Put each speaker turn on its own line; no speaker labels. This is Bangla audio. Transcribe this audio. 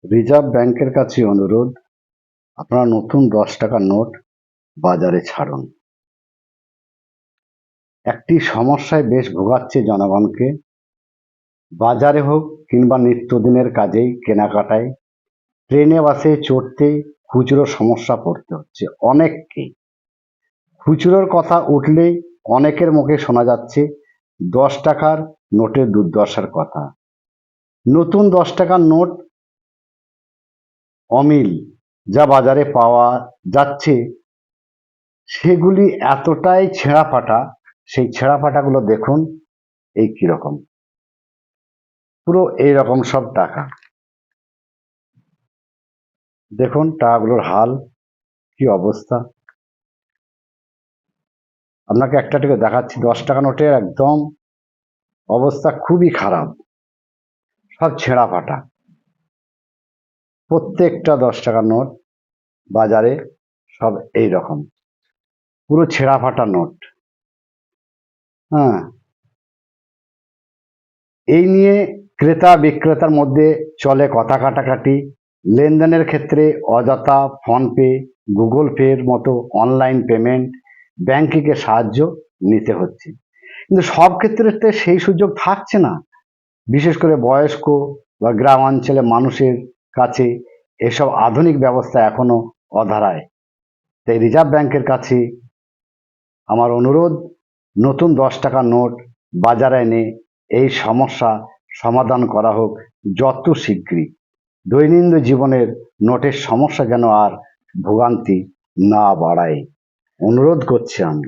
রিজার্ভ ব্যাংকের কাছে অনুরোধ, আপনারা নতুন 10 টাকার নোট বাজারে ছাড়ুন। একটি সমস্যায় বেশ ভোগাচ্ছে জনগণকে। বাজারে হোক কিংবা নিত্যদিনের কাজেই, কেনাকাটায়, ট্রেনে বাসে চড়তে খুচরো সমস্যা পড়তে হচ্ছে অনেককেই। খুচরোর কথা উঠলেই অনেকের মুখে শোনা যাচ্ছে 10 টাকার নোটের দুর্দশার কথা। নতুন 10 টাকার নোট অমিল যা বাজারে পাওয়া যাচ্ছে সেগুলি এতটাই ছেঁড়া ফাটা, সেই ছেঁড়া ফাটাগুলো দেখুন এই কিরকম, পুরো এইরকম সব টাকা। দেখুন টাকাগুলোর হাল কি অবস্থা। আপনাকে একটা থেকে দেখাচ্ছি, 10 টাকা নোটের একদম অবস্থা খুবই খারাপ, সব ছেঁড়া ফাটা। প্রত্যেকটা 10 টাকার নোট বাজারে সব এই রকম, পুরো ছেঁড়া ফাটা নোট। হ্যাঁ, এই নিয়ে ক্রেতা বিক্রেতার মধ্যে চলে কথা কাটাকাটি। লেনদেনের ক্ষেত্রে অযথা ফোনপে, গুগল পের মতো অনলাইন পেমেন্ট, ব্যাংকিংয়ের সাহায্য নিতে হচ্ছে। কিন্তু সব ক্ষেত্রে সেই সুযোগ থাকছে না। বিশেষ করে বয়স্ক বা গ্রামাঞ্চলে মানুষের কাছে এসব আধুনিক ব্যবস্থা এখনো অধারায়। তাই রিজার্ভ ব্যাংকের কাছে আমার অনুরোধ, নতুন 10 টাকার নোট বাজারে এনে এই সমস্যা সমাধান করা হোক যত শীঘ্রই। দৈনন্দিন জীবনের নোটের সমস্যা যেন আর ভোগান্তি না বাড়ায়, অনুরোধ করছি আমি।